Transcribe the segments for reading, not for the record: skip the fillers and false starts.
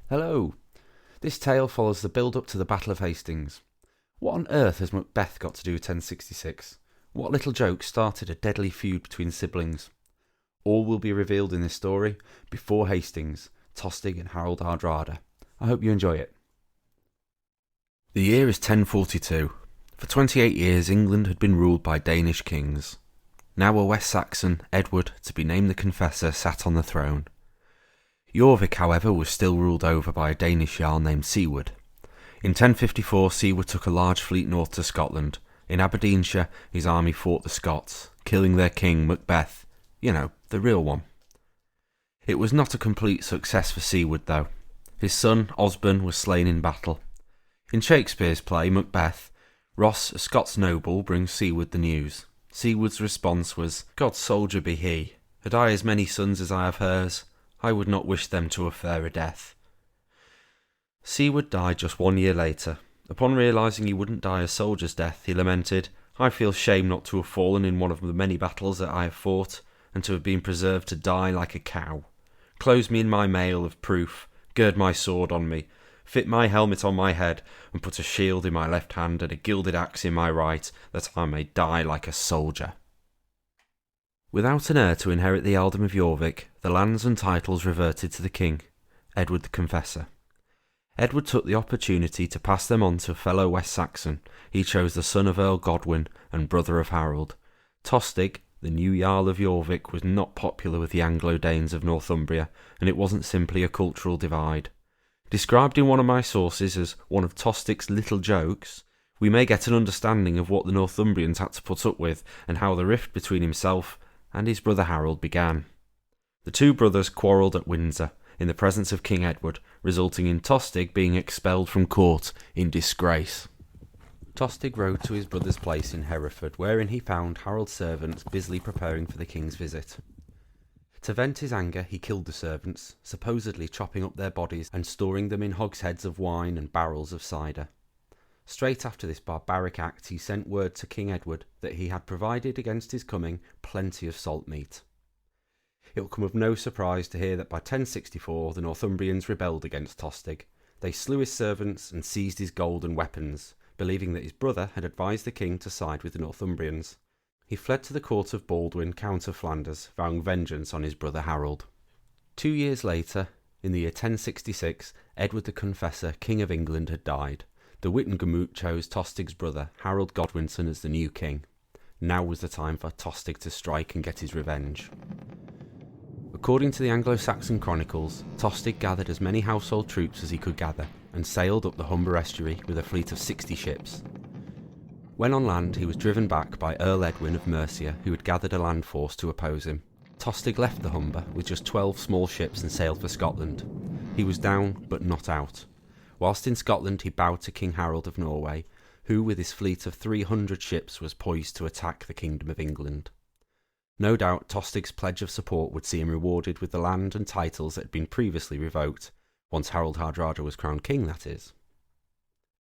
Hello. This tale follows the build-up to the Battle of Hastings. What on earth has Macbeth got to do with 1066? What little joke started a deadly feud between siblings? All will be revealed in this story before Hastings, Tostig and Harald Hardrada. I hope you enjoy it. The year is 1042. For 28 years England had been ruled by Danish kings. Now a West Saxon, Edward, to be named the Confessor, sat on the throne. Jorvik, however, was still ruled over by a Danish jarl named Siward. In 1054, Siward took a large fleet north to Scotland. In Aberdeenshire, his army fought the Scots, killing their king, Macbeth. You know, the real one. It was not a complete success for Siward, though. His son, Osborne, was slain in battle. In Shakespeare's play, Macbeth, Ross, a Scots noble, brings Siward the news. Siward's response was, "God's soldier be he. Had I as many sons as I have hers, I would not wish them to a fairer death." Siward died just 1 year later. Upon realising he wouldn't die a soldier's death, he lamented, "I feel shame not to have fallen in one of the many battles that I have fought, and to have been preserved to die like a cow. Close me in my mail of proof, gird my sword on me, fit my helmet on my head, and put a shield in my left hand and a gilded axe in my right, that I may die like a soldier." Without an heir to inherit the earldom of Jorvik, the lands and titles reverted to the king, Edward the Confessor. Edward took the opportunity to pass them on to a fellow West Saxon. He chose the son of Earl Godwin and brother of Harold. Tostig, the new Jarl of Jorvik, was not popular with the Anglo-Danes of Northumbria, and it wasn't simply a cultural divide. Described in one of my sources as one of Tostig's little jokes, we may get an understanding of what the Northumbrians had to put up with and how the rift between himself and his brother Harold began. The two brothers quarrelled at Windsor, in the presence of King Edward, resulting in Tostig being expelled from court in disgrace. Tostig rode to his brother's place in Hereford, wherein he found Harold's servants busily preparing for the king's visit. To vent his anger, he killed the servants, supposedly chopping up their bodies and storing them in hogsheads of wine and barrels of cider. Straight after this barbaric act, he sent word to King Edward that he had provided against his coming plenty of salt meat. It will come of no surprise to hear that by 1064 the Northumbrians rebelled against Tostig. They slew his servants and seized his gold and weapons, believing that his brother had advised the king to side with the Northumbrians. He fled to the court of Baldwin, Count of Flanders, vowing vengeance on his brother Harold. 2 years later, in the year 1066, Edward the Confessor, King of England, had died. The Wittengemut chose Tostig's brother, Harold Godwinson, as the new king. Now was the time for Tostig to strike and get his revenge. According to the Anglo-Saxon chronicles, Tostig gathered as many household troops as he could gather, and sailed up the Humber estuary with a fleet of 60 ships. When on land, he was driven back by Earl Edwin of Mercia, who had gathered a land force to oppose him. Tostig left the Humber with just 12 small ships and sailed for Scotland. He was down, but not out. Whilst in Scotland, he bowed to King Harold of Norway, who with his fleet of 300 ships was poised to attack the Kingdom of England. No doubt Tostig's pledge of support would see him rewarded with the land and titles that had been previously revoked, once Harald Hardrada was crowned king, that is.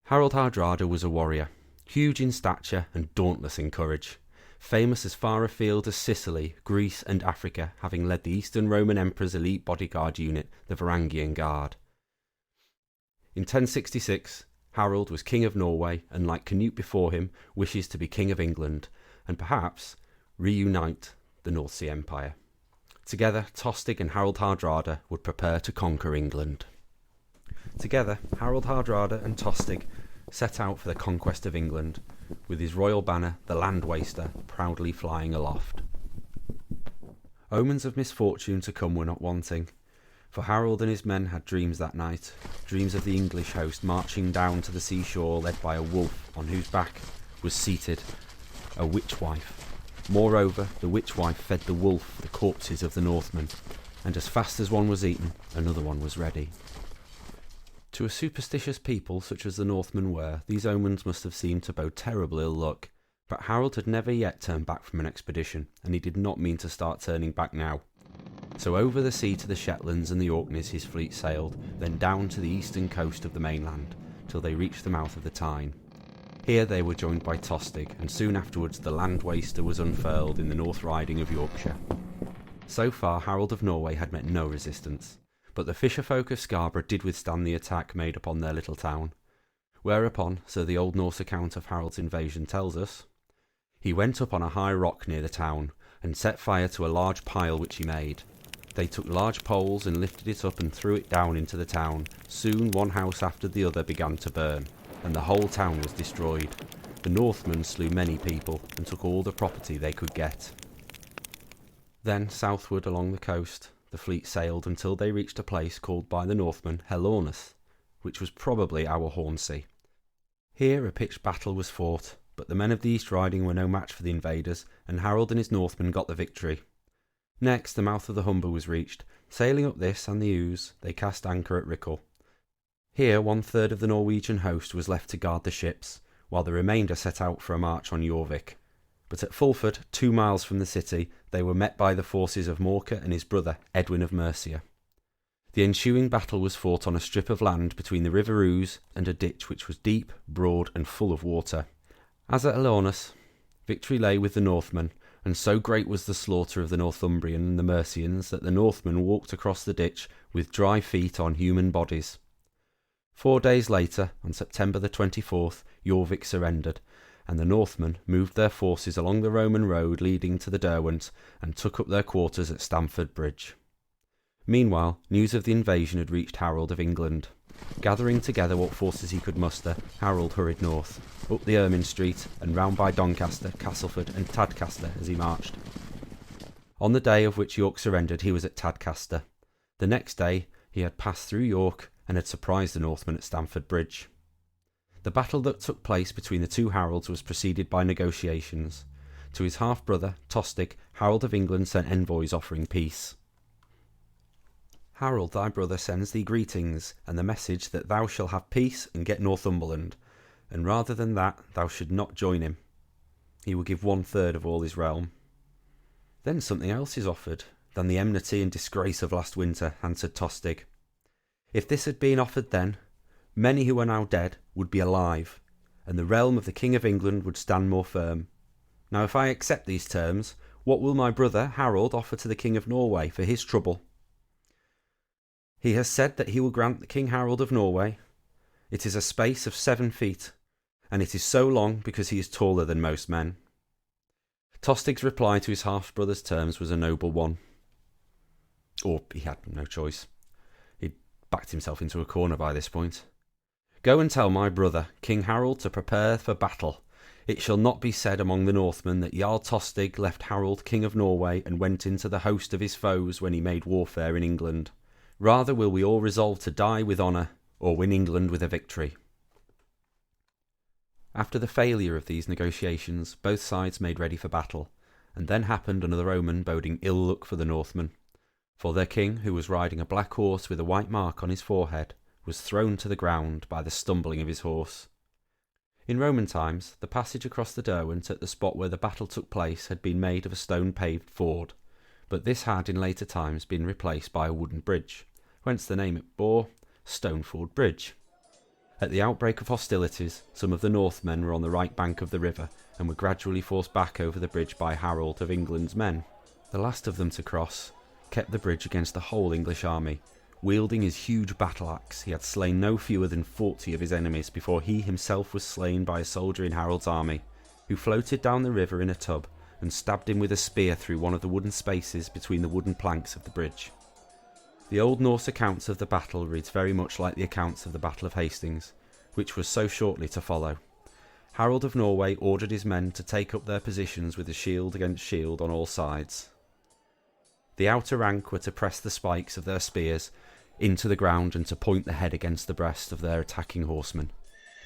Harald Hardrada was a warrior, huge in stature and dauntless in courage, famous as far afield as Sicily, Greece and Africa, having led the Eastern Roman Emperor's elite bodyguard unit, the Varangian Guard. In 1066, Harold was King of Norway, and like Canute before him, wishes to be King of England, and perhaps reunite the North Sea Empire. Together, Tostig and Harald Hardrada would prepare to conquer England. Together, Harald Hardrada and Tostig set out for the conquest of England, with his royal banner, the Land Waster, proudly flying aloft. Omens of misfortune to come were not wanting, for Harold and his men had dreams that night, dreams of the English host marching down to the seashore led by a wolf on whose back was seated a witch wife. Moreover, the witch wife fed the wolf the corpses of the Northmen, and as fast as one was eaten, another one was ready. To a superstitious people such as the Northmen were, these omens must have seemed to bode terrible ill luck, but Harold had never yet turned back from an expedition, and he did not mean to start turning back now. So over the sea to the Shetlands and the Orkneys his fleet sailed, then down to the eastern coast of the mainland, till they reached the mouth of the Tyne. Here they were joined by Tostig, and soon afterwards the Land Waster was unfurled in the North Riding of Yorkshire. So far Harold of Norway had met no resistance, but the fisherfolk of Scarborough did withstand the attack made upon their little town. Whereupon, so the Old Norse account of Harald's invasion tells us, he went up on a high rock near the town, and set fire to a large pile which he made. They took large poles and lifted it up and threw it down into the town. Soon one house after the other began to burn, and the whole town was destroyed. The Northmen slew many people, and took all the property they could get. Then southward along the coast, the fleet sailed until they reached a place called by the Northmen Helornus, which was probably our Hornsea. Here a pitched battle was fought, but the men of the East Riding were no match for the invaders, and Harold and his Northmen got the victory. Next, the mouth of the Humber was reached. Sailing up this and the Ouse, they cast anchor at Rickle. Here 1/3 of the Norwegian host was left to guard the ships, while the remainder set out for a march on Jorvik. But at Fulford, 2 miles from the city, they were met by the forces of Morca and his brother, Edwin of Mercia. The ensuing battle was fought on a strip of land between the river Ouse and a ditch which was deep, broad, and full of water. As at Helornus, victory lay with the Northmen, and so great was the slaughter of the Northumbrian and the Mercians that the Northmen walked across the ditch with dry feet on human bodies. 4 days later, on September the 24th, Jorvik surrendered, and the Northmen moved their forces along the Roman road leading to the Derwent and took up their quarters at Stamford Bridge. Meanwhile, news of the invasion had reached Harald of England. Gathering together what forces he could muster, Harald hurried north, up the Ermine Street and round by Doncaster, Castleford and Tadcaster as he marched. On the day of which York surrendered he was at Tadcaster. The next day he had passed through York and had surprised the Northmen at Stamford Bridge. The battle that took place between the two Haralds was preceded by negotiations. To his half-brother, Tostig, Harald of England sent envoys offering peace. Harald thy brother sends thee greetings, and the message that thou shalt have peace and get Northumberland, and rather than that thou should not join him. He will give 1/3 of all his realm. Then something else is offered than the enmity and disgrace of last winter, answered Tostig. If this had been offered then, many who are now dead would be alive, and the realm of the King of England would stand more firm. Now if I accept these terms, what will my brother Harald offer to the King of Norway for his trouble? He has said that he will grant the King Harald of Norway. It is a space of 7 feet, and it is so long because he is taller than most men. Tostig's reply to his half-brother's terms was a noble one. Or he had no choice. He'd backed himself into a corner by this point. Go and tell my brother, King Harald, to prepare for battle. It shall not be said among the Northmen that Jarl Tostig left Harald King of Norway and went into the host of his foes when he made warfare in England. Rather will we all resolve to die with honour, or win England with a victory. After the failure of these negotiations, both sides made ready for battle, and then happened another omen boding ill luck for the Northmen. For their king, who was riding a black horse with a white mark on his forehead, was thrown to the ground by the stumbling of his horse. In Roman times, the passage across the Derwent at the spot where the battle took place had been made of a stone-paved ford, but this had in later times been replaced by a wooden bridge, whence the name it bore, Stoneford Bridge. At the outbreak of hostilities, some of the Northmen were on the right bank of the river and were gradually forced back over the bridge by Harald of England's men. The last of them to cross kept the bridge against the whole English army. Wielding his huge battle-axe, he had slain no fewer than 40 of his enemies before he himself was slain by a soldier in Harold's army, who floated down the river in a tub and stabbed him with a spear through one of the wooden spaces between the wooden planks of the bridge. The Old Norse accounts of the battle reads very much like the accounts of the Battle of Hastings, which was so shortly to follow. Harald of Norway ordered his men to take up their positions with a shield against shield on all sides. The outer rank were to press the spikes of their spears into the ground and to point the head against the breast of their attacking horsemen.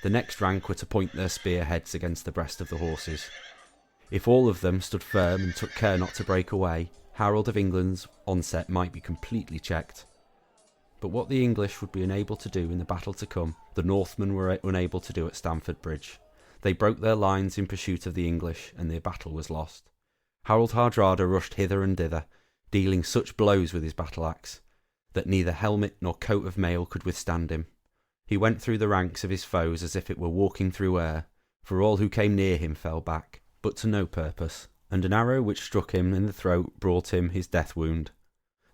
The next rank were to point their spear heads against the breast of the horses. If all of them stood firm and took care not to break away, Harald of England's onset might be completely checked. But what the English would be unable to do in the battle to come, the Northmen were unable to do at Stamford Bridge. They broke their lines in pursuit of the English, and the battle was lost. Harald Hardrada rushed hither and thither, dealing such blows with his battle-axe that neither helmet nor coat of mail could withstand him. He went through the ranks of his foes as if it were walking through air, for all who came near him fell back, but to no purpose, and an arrow which struck him in the throat brought him his death wound.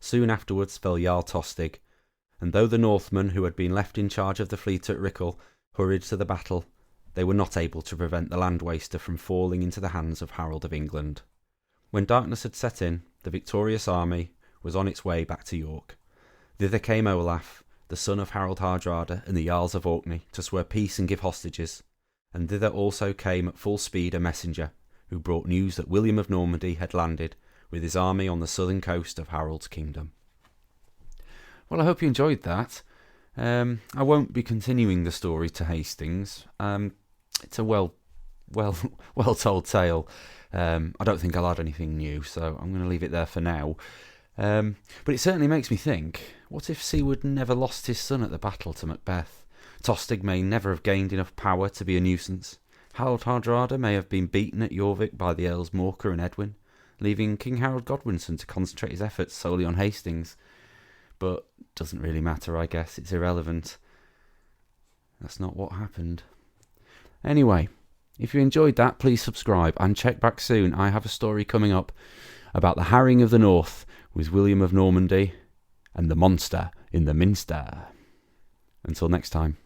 Soon afterwards fell Jarl Tostig, and though the Northmen who had been left in charge of the fleet at Rickle hurried to the battle, they were not able to prevent the land waster from falling into the hands of Harold of England. When darkness had set in, the victorious army was on its way back to York. Thither came Olaf, the son of Harald Hardrada and the Jarls of Orkney, to swear peace and give hostages, and thither also came at full speed a messenger, who brought news that William of Normandy had landed with his army on the southern coast of Harold's kingdom. Well, I hope you enjoyed that. I won't be continuing the story to Hastings. It's a well told tale. I don't think I'll add anything new, so I'm going to leave it there for now. But it certainly makes me think, what if Siward never lost his son at the battle to Macbeth? Tostig may never have gained enough power to be a nuisance. Harald Hardrada may have been beaten at Jorvik by the Earls Morcar and Edwin, leaving King Harold Godwinson to concentrate his efforts solely on Hastings. But doesn't really matter, I guess. It's irrelevant. That's not what happened. Anyway, if you enjoyed that, please subscribe and check back soon. I have a story coming up about the harrying of the North with William of Normandy and the monster in the Minster. Until next time.